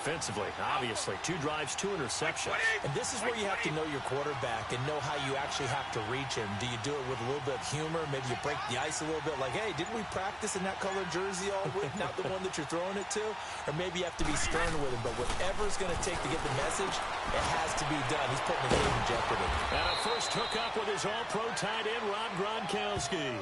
defensively, obviously. 2 drives, 2 interceptions. And this is where you have to know your quarterback and know how you actually have to reach him. Do you do it with a little bit of humor? Maybe you break the ice a little bit like, hey, didn't we practice in that colored jersey all week, not the one that you're throwing it to? Or maybe you have to be stern with him. But whatever it's going to take to get the message, it has to be done. He's putting the game in jeopardy. And a first hookup with his all-pro tight end, Rob Gronkowski.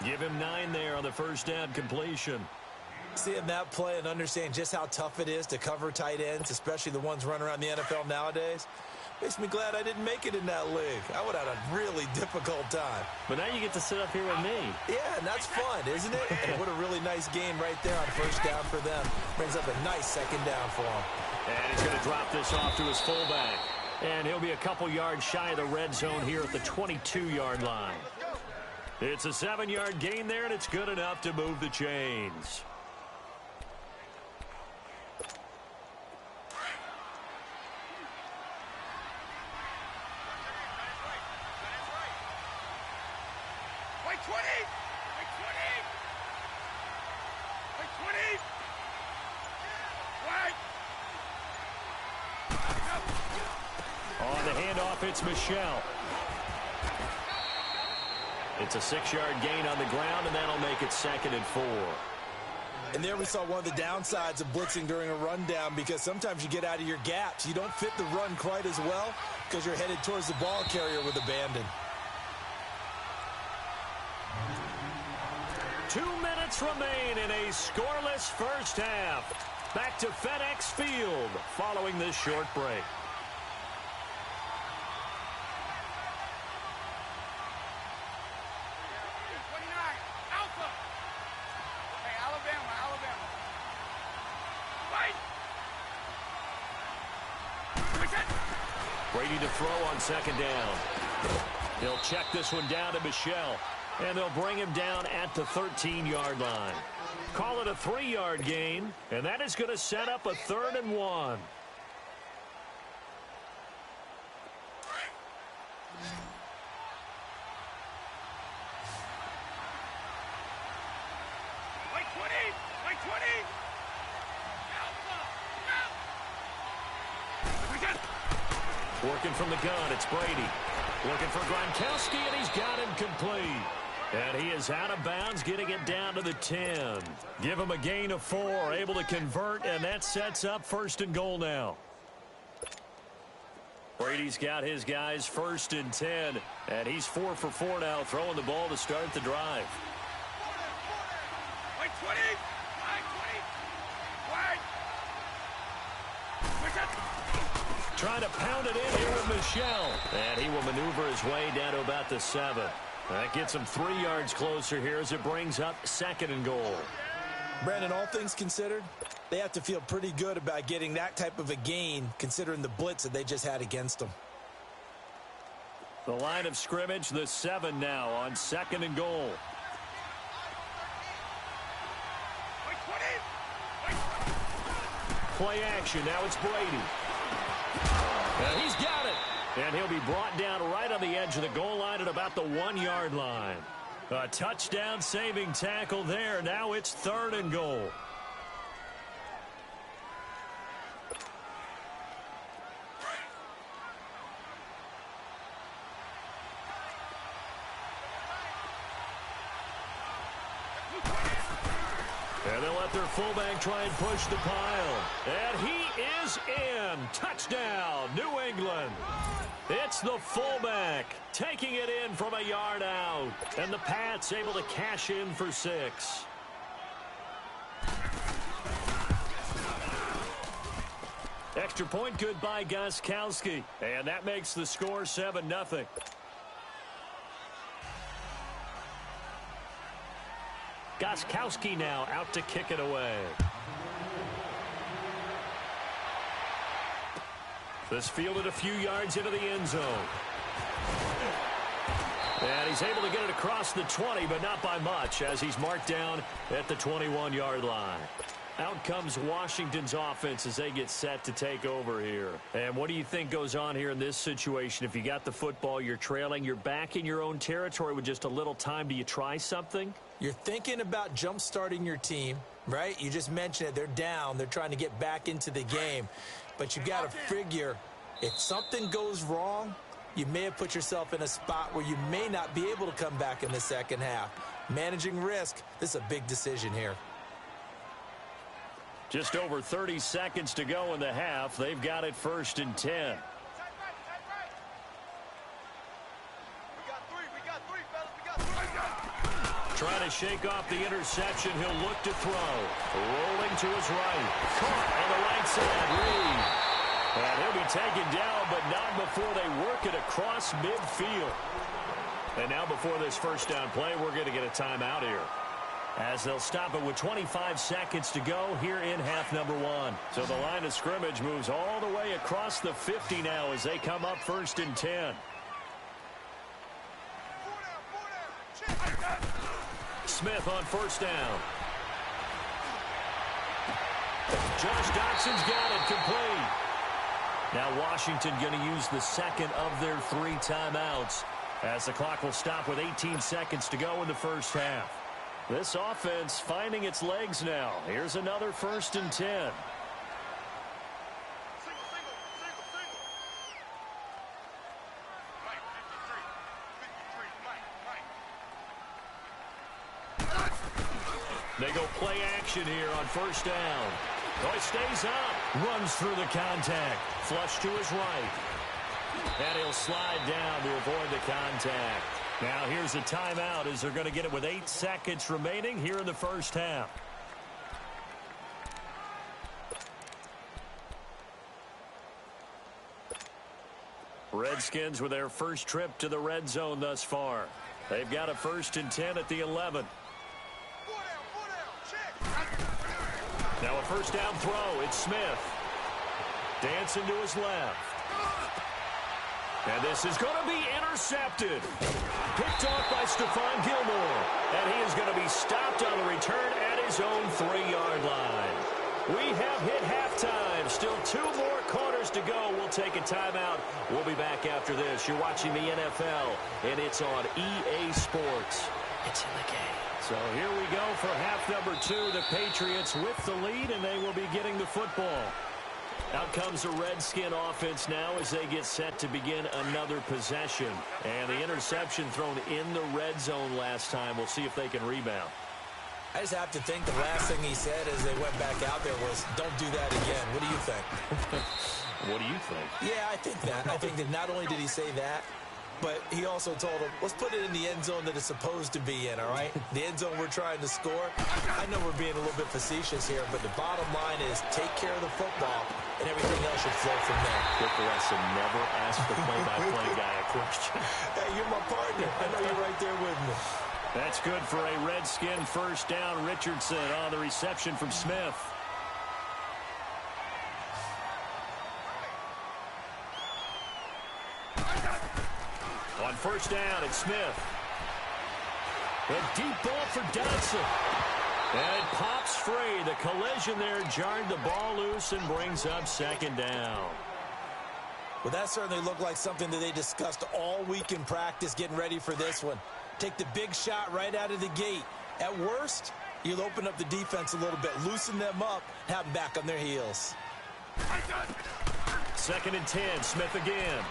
Give him 9 there on the first down completion. Seeing that play and understand just how tough it is to cover tight ends, especially the ones running around the NFL nowadays, makes me glad I didn't make it in that league. I would have had a really difficult time. But now you get to sit up here with me. Yeah, and that's fun, isn't it? And what a really nice game right there on first down for them. Brings up a nice second down for him. And he's going to drop this off to his fullback. And he'll be a couple yards shy of the red zone here at the 22-yard line. It's a 7-yard gain there, and it's good enough to move the chains. On the handoff, it's Michelle. It's a 6-yard gain on the ground, and that'll make it 2nd and 4. And there we saw one of the downsides of blitzing during a rundown, because sometimes you get out of your gaps. You don't fit the run quite as well because you're headed towards the ball carrier with abandon. 2 minutes remain in a scoreless first half. Back to FedEx Field following this short break. Brady to throw on 2nd down. He'll check this one down to Michelle. And they'll bring him down at the 13-yard line. Call it a 3-yard gain, and that is going to set up a 3rd and 1. Working from the gun, it's Brady. Looking for Gronkowski, and he's got him complete. And he is out of bounds, getting it down to the 10. Give him a gain of 4, able to convert, and that sets up 1st and goal now. Brady's got his guys 1st and 10, and he's 4 for 4 now, throwing the ball to start the drive. Trying to pound it in here with Michelle. And he will maneuver his way down to about the 7. That gets him 3 yards closer here as it brings up 2nd and goal. Brandon, all things considered, they have to feel pretty good about getting that type of a gain considering the blitz that they just had against them. The line of scrimmage, the 7 now on 2nd and goal. Play action. Now it's Brady. And he's got it. And he'll be brought down right on the edge of the goal line at about the 1-yard line. A touchdown saving tackle there. Now it's 3rd and goal. And they'll let their fullback try and push the pile. And he is in. Touchdown, New England. It's the fullback taking it in from a yard out. And the Pats able to cash in for 6. Extra point good by Gronkowski. And that makes the score 7-0. Gronkowski now out to kick it away. This fielded a few yards into the end zone. And he's able to get it across the 20, but not by much, as he's marked down at the 21-yard line. Out comes Washington's offense as they get set to take over here. And what do you think goes on here in this situation? If you got the football, you're trailing, you're back in your own territory with just a little time. Do you try something? You're thinking about jump-starting your team, Right? You just mentioned it. They're down. They're trying to get back into the game. But you've got to figure if something goes wrong, you may have put yourself in a spot where you may not be able to come back in the second half. Managing risk, this is a big decision here. Just over 30 seconds to go in the half. They've got it 1st and 10. Trying to shake off the interception. He'll look to throw. Rolling to his right. Caught on the right side. Reed. And he'll be taken down, but not before they work it across midfield. And now before this first down play, we're going to get a timeout here, as they'll stop it with 25 seconds to go here in half number 1. So the line of scrimmage moves all the way across the 50 now as they come up 1st and 10. Smith on 1st down. Josh Doxson's got it complete. Now Washington going to use the second of their 3 timeouts, as the clock will stop with 18 seconds to go in the first half. This offense finding its legs now. Here's another 1st and 10. They go play action here on 1st down. Oh, he stays up. Runs through the contact. Flush to his right. And he'll slide down to avoid the contact. Now here's a timeout as they're going to get it with 8 seconds remaining here in the first half. Redskins with their first trip to the red zone thus far. They've got a 1st and 10 at the 11. Now a 1st down throw. It's Smith. Dancing to his left. And this is going to be intercepted. Picked off by Stephon Gilmore. And he is going to be stopped on the return at his own 3-yard line. We have hit halftime. Still 2 more quarters to go. We'll take a timeout. We'll be back after this. You're watching the NFL, and it's on EA Sports. It's in the game. So here we go for half number 2. The Patriots with the lead, and they will be getting the football. Out comes the Redskin offense now as they get set to begin another possession. And the interception thrown in the red zone last time. We'll see if they can rebound. I just have to think the last thing he said as they went back out there was, don't do that again. What do you think? What do you think? Yeah, I think that. I think that not only did he say that, but he also told him, let's put it in the end zone that it's supposed to be in, all right? The end zone we're trying to score. I know we're being a little bit facetious here, but the bottom line is take care of the football, and everything else should flow from there. Quick lesson, never ask the play-by-play guy a question. Hey, you're my partner. I know you're right there with me. That's good for a Redskin 1st down. Richardson on the reception from Smith. On 1st down, it's Smith. A deep ball for Dotson. And it pops free. The collision there jarred the ball loose and brings up 2nd down. Well, that certainly looked like something that they discussed all week in practice getting ready for this one. Take the big shot right out of the gate. At worst, you'll open up the defense a little bit, loosen them up, have them back on their heels. 2nd and 10, Smith again.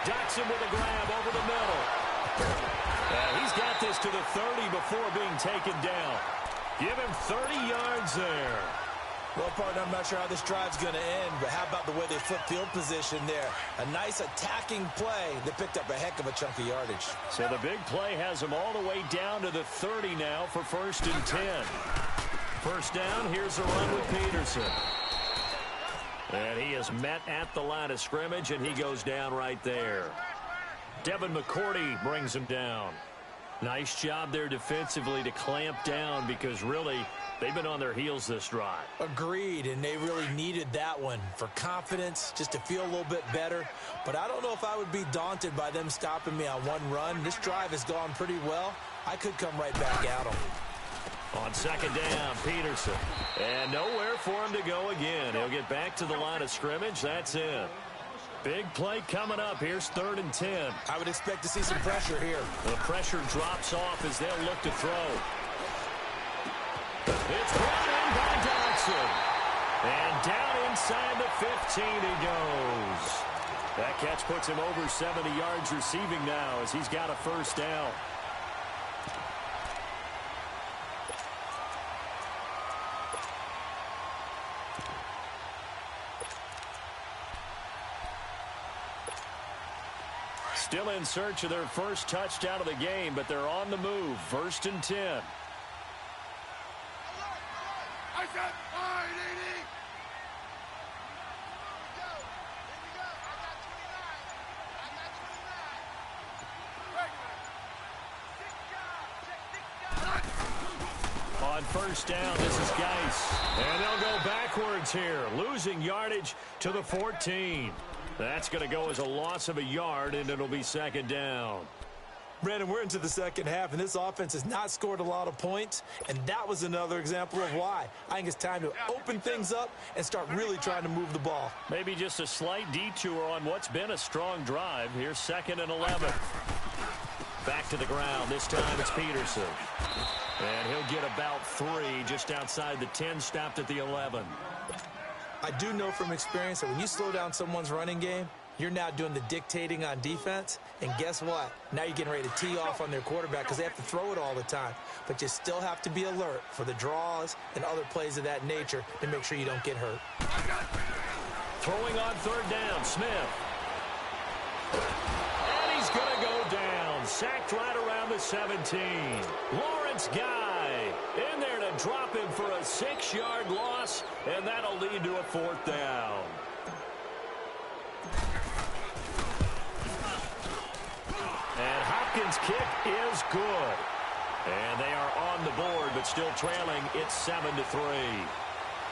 Dotson with a grab over the middle. He's got this to the 30 before being taken down. Give him 30 yards there. Well, partner, I'm not sure how this drive's going to end, but how about the way they flip field position there? A nice attacking play that picked up a heck of a chunk of yardage. So the big play has them all the way down to the 30 now for 1st and 10. 1st down, here's a run with Peterson. And he is met at the line of scrimmage, and he goes down right there. Devin McCourty brings him down. Nice job there defensively to clamp down because really they've been on their heels this drive. Agreed, and they really needed that one for confidence, just to feel a little bit better. But I don't know if I would be daunted by them stopping me on one run. This drive has gone pretty well. I could come right back at them. On 2nd down, Peterson. And nowhere for him to go again. He'll get back to the line of scrimmage. That's it. Big play coming up. Here's 3rd and 10. I would expect to see some pressure here. The pressure drops off as they'll look to throw. It's brought in by Dodson. And down inside the 15 he goes. That catch puts him over 70 yards receiving now as he's got a first down. Still in search of their first touchdown of the game, but they're on the move. 1st and 10. I said 580. On 1st down, this is Geis. And they'll go backwards here, losing yardage to the 14. That's going to go as a loss of a yard, and it'll be 2nd down. Brandon, we're into the second half, and this offense has not scored a lot of points, and that was another example of why. I think it's time to open things up and start really trying to move the ball. Maybe just a slight detour on what's been a strong drive. Here's 2nd and 11. Back to the ground. This time it's Peterson. And he'll get about 3 just outside the 10, stopped at the 11. I do know from experience that when you slow down someone's running game, you're now doing the dictating on defense. And guess what? Now you're getting ready to tee off on their quarterback because they have to throw it all the time. But you still have to be alert for the draws and other plays of that nature to make sure you don't get hurt. Throwing on 3rd down, Smith. And he's going to go down. Sacked right around the 17. Lawrence Guy in there to drop him for a 6-yard loss, and that'll lead to a 4th down. And Hopkins' kick is good. And they are on the board, but still trailing. It's 7-3.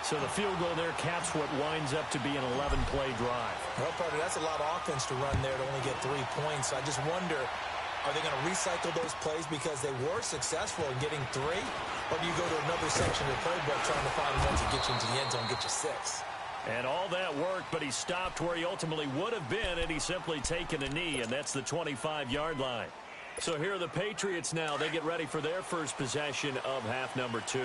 So the field goal there caps what winds up to be an 11-play drive. Well, partner, that's a lot of offense to run there to only get 3 points. I just wonder, are they going to recycle those plays because they were successful in getting 3? Or do you go to another section of the playbook trying to find ones that get you into the end zone, get you 6? And all that worked, but he stopped where he ultimately would have been, and he's simply taken a knee, and that's the 25-yard line. So here are the Patriots now. They get ready for their first possession of half number 2.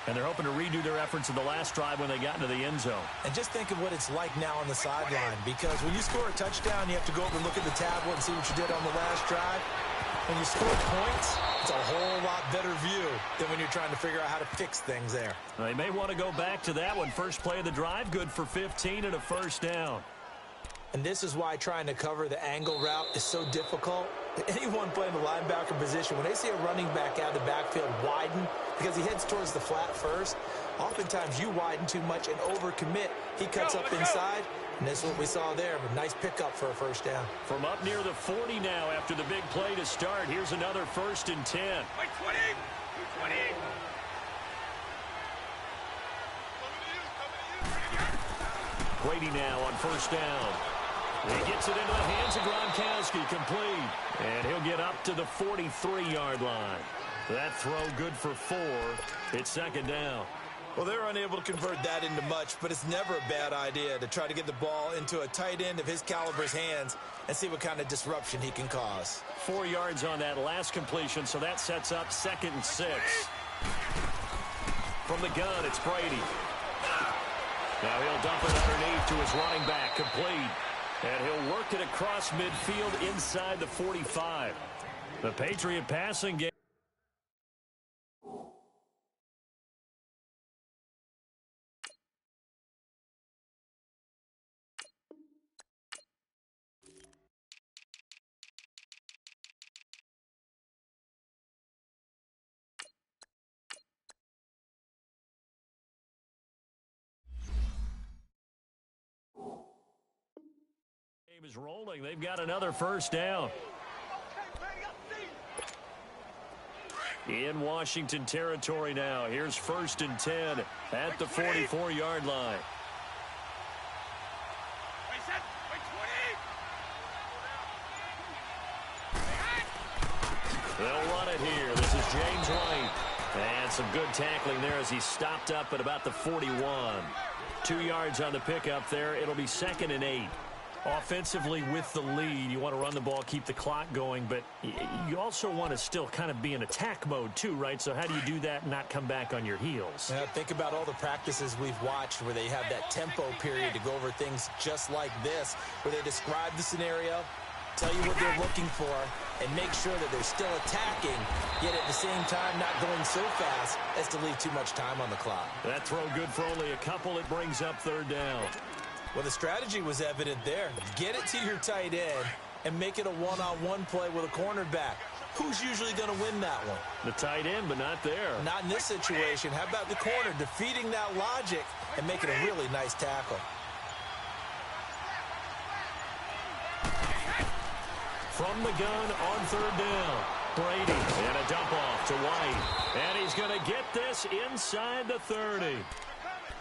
And they're hoping to redo their efforts in the last drive when they got into the end zone. And just think of what it's like now on the sideline, because when you score a touchdown, you have to go over and look at the tablet and see what you did on the last drive. When you score points, it's a whole lot better view than when you're trying to figure out how to fix things there. They may want to go back to that one. First play of the drive, good for 15 and a first down. And this is why trying to cover the angle route is so difficult. Anyone playing the linebacker position, when they see a running back out of the backfield widen because he heads towards the flat first, oftentimes you widen too much and overcommit. He cuts up inside, and that's what we saw there. A nice pickup for a first down. From up near the 40 now after the big play to start, here's another 1st and 10. 20. 20. Brady now on 1st down. He gets it into the hands of Gronkowski, complete. And he'll get up to the 43-yard line. That throw good for 4. It's 2nd down. Well, they're unable to convert that into much, but it's never a bad idea to try to get the ball into a tight end of his caliber's hands and see what kind of disruption he can cause. 4 yards on that last completion, so that sets up 2nd and 6. From the gun, it's Brady. Now he'll dump it underneath to his running back, complete. And he'll work it across midfield inside the 45. The Patriot passing game. Is rolling. They've got another first down. In Washington territory now. Here's 1st and 10 at the 44-yard line. They'll run it here. This is James White. And some good tackling there as he stopped up at about the 41. 2 yards on the pickup there. It'll be 2nd and 8. Offensively with the lead, you want to run the ball, keep the clock going, but you also want to still kind of be in attack mode too, right? So how do you do that and not come back on your heels? Now, think about all the practices we've watched where they have that tempo period to go over things just like this, where they describe the scenario, tell you what they're looking for, and make sure that they're still attacking, yet at the same time not going so fast as to leave too much time on the clock. That throw good for only a couple. It brings up third down. Well, the strategy was evident there. Get it to your tight end and make it a one-on-one play with a cornerback. Who's usually going to win that one? The tight end, but not there. Not in this situation. How about the corner defeating that logic and making a really nice tackle? From the gun on third down. Brady and a dump off to White. And he's going to get this inside the 30.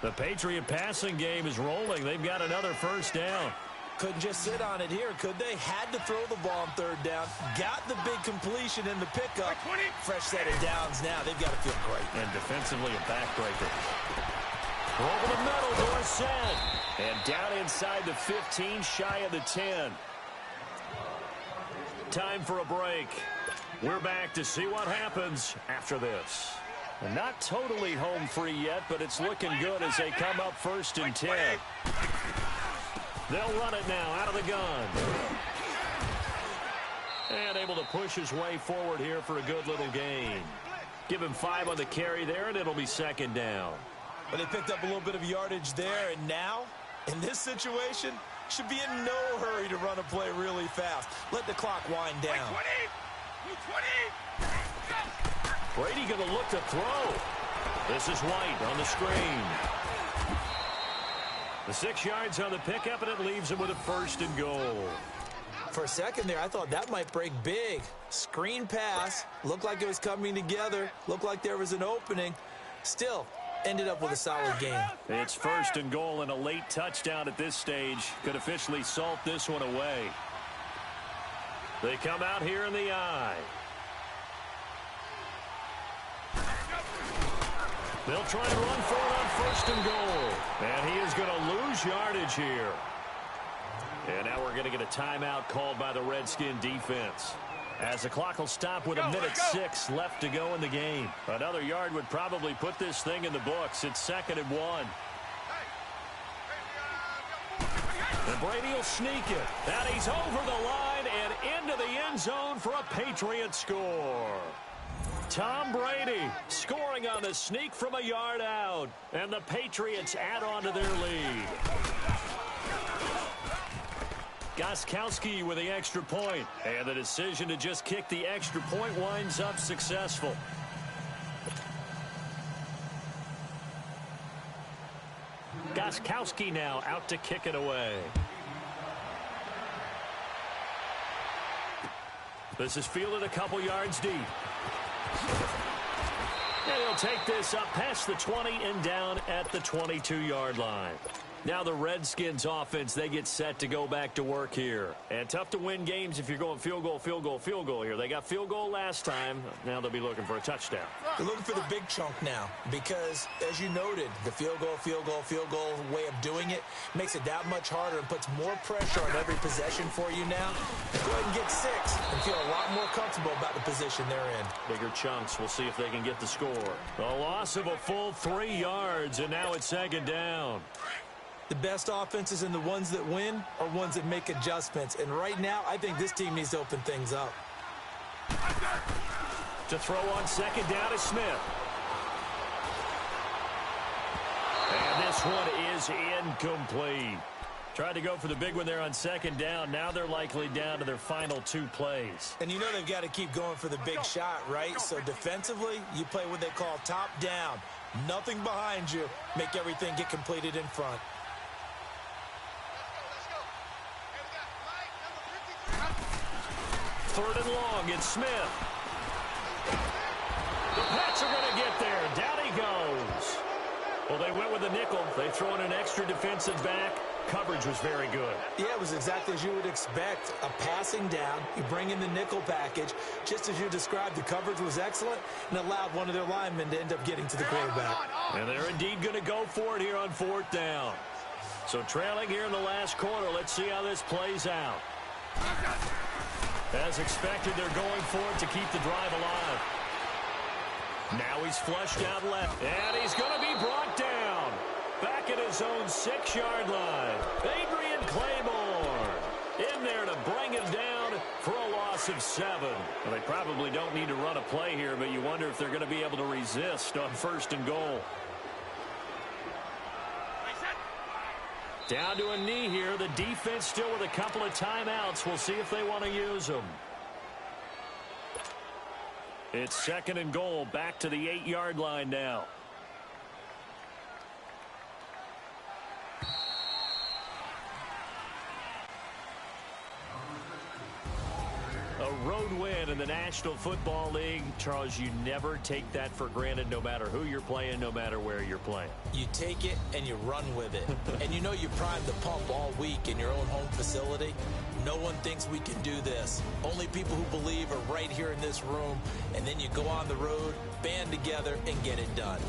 The Patriot passing game is rolling. They've got another first down. Couldn't just sit on it here, could they? Had to throw the ball on third down. Got the big completion in the pickup. Fresh set of downs now. They've got to feel great. And defensively a backbreaker. Over the middle, Dorsett. And down inside the 15, shy of the 10. Time for a break. We're back to see what happens after this. And not totally home free yet, but it's looking good as they come up 1st and 10. They'll run it now out of the gun. And able to push his way forward here for a good little gain. Give him 5 on the carry there, and it'll be 2nd down. But they picked up a little bit of yardage there, and now, in this situation, should be in no hurry to run a play really fast. Let the clock wind down. 20! Brady going to look to throw. This is White on the screen. The 6 yards on the pickup, and it leaves him with a 1st and goal. For a second there, I thought that might break big. Screen pass. Looked like it was coming together. Looked like there was an opening. Still, ended up with a solid game. It's 1st and goal and a late touchdown at this stage. Could officially salt this one away. They come out here in the eye. They'll try and run for it on 1st and goal. And he is going to lose yardage here. And now we're going to get a timeout called by the Redskin defense. As the clock will stop with 1:06 left to go in the game. Another yard would probably put this thing in the books. It's 2nd and 1. And Brady will sneak it. And he's over the line and into the end zone for a Patriot score. Tom Brady scoring on the sneak from a yard out. And the Patriots add on to their lead. Gostkowski with the extra point. And the decision to just kick the extra point winds up successful. Gostkowski now out to kick it away. This is fielded a couple yards deep. And he'll take this up past the 20 and down at the 22-yard line. Now the Redskins offense, they get set to go back to work here. And tough to win games if you're going field goal, field goal, field goal here. They got field goal last time. Now they'll be looking for a touchdown. They're looking for the big chunk now because, as you noted, the field goal way of doing it makes it that much harder and puts more pressure on every possession for you now. Go ahead and get 6 and feel a lot more comfortable about the position they're in. Bigger chunks. We'll see if they can get the score. A loss of a full 3 yards, and now it's 2nd down. The best offenses and the ones that win are ones that make adjustments. And right now, I think this team needs to open things up. To throw on 2nd down is Smith. And this one is incomplete. Tried to go for the big one there on 2nd down. Now they're likely down to their final 2 plays. And you know they've got to keep going for the big shot, right? So defensively, you play what they call top down. Nothing behind you. Make everything get completed in front. 3rd and long, it's Smith. The Pats are going to get there. Down he goes. Well, they went with a nickel. They throw in an extra defensive back. Coverage was very good. Yeah, it was exactly as you would expect. A passing down. You bring in the nickel package. Just as you described, the coverage was excellent and allowed one of their linemen to end up getting to the quarterback. And they're indeed going to go for it here on 4th down. So trailing here in the last quarter. Let's see how this plays out. As expected, they're going for it to keep the drive alive. Now he's flushed out left. And he's going to be brought down. Back at his own 6-yard line. Adrian Claiborne in there to bring it down for a loss of 7. Well, they probably don't need to run a play here, but you wonder if they're going to be able to resist on 1st and goal. Down to a knee here. The defense still with a couple of timeouts. We'll see if they want to use them. It's 2nd and goal. Back to the 8-yard line now. A road win in the National Football League. Charles, you never take that for granted no matter who you're playing, no matter where you're playing. You take it and you run with it. And you know you primed the pump all week in your own home facility. No one thinks we can do this. Only people who believe are right here in this room. And then you go on the road, band together, and get it done.